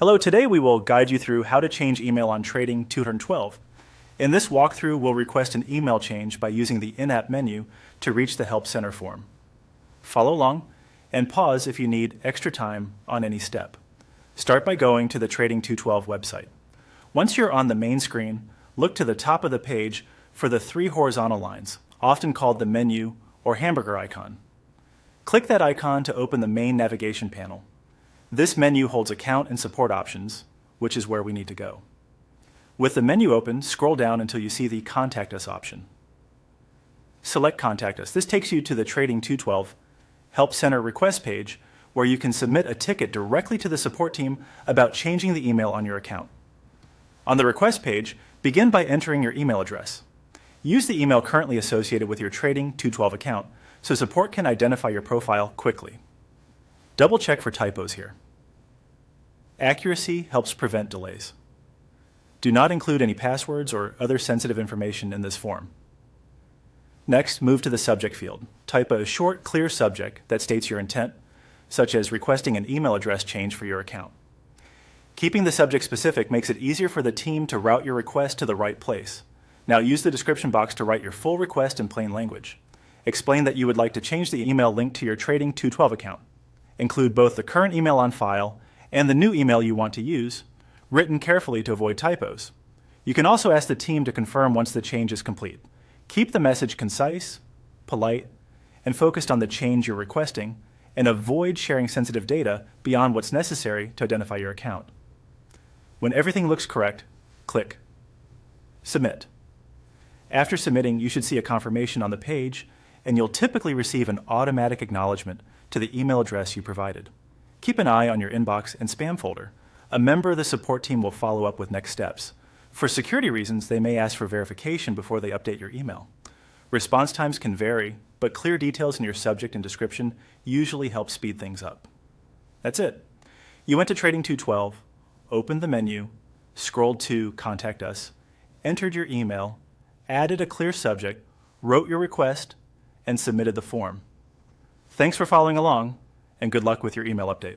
Hello, today we will guide you through how to change email on Trading 212. In this walkthrough, we'll request an email change by using the in-app menu to reach the Help Center form. Follow along and pause if you need extra time on any step. Start by going to the Trading 212 website. Once you're on the main screen, look to the top of the page for the three horizontal lines, often called the menu or hamburger icon. Click that icon to open the main navigation panel. This menu holds account and support options, which is where we need to go. With the menu open, scroll down until you see the Contact Us option. Select Contact Us. This takes you to the Trading 212 Help Center request page where you can submit a ticket directly to the support team about changing the email on your account. On the request page, begin by entering your email address. Use the email currently associated with your Trading 212 account so support can identify your profile quickly. Double check for typos here. Accuracy helps prevent delays. Do not include any passwords or other sensitive information in this form. Next, move to the subject field. Type a short, clear subject that states your intent, such as requesting an email address change for your account. Keeping the subject specific makes it easier for the team to route your request to the right place. Now use the description box to write your full request in plain language. Explain that you would like to change the email linked to your Trading 212 account. Include both the current email on file and the new email you want to use, written carefully to avoid typos. You can also ask the team to confirm once the change is complete. Keep the message concise, polite, and focused on the change you're requesting, and avoid sharing sensitive data beyond what's necessary to identify your account. When everything looks correct, click Submit. After submitting, you should see a confirmation on the page, and you'll typically receive an automatic acknowledgement to the email address you provided. Keep an eye on your inbox and spam folder. A member of the support team will follow up with next steps. For security reasons, they may ask for verification before they update your email. Response times can vary, but clear details in your subject and description usually help speed things up. That's it. You went to Trading 212, opened the menu, scrolled to Contact Us, entered your email, added a clear subject, wrote your request, and submitted the form. Thanks for following along, and good luck with your email update.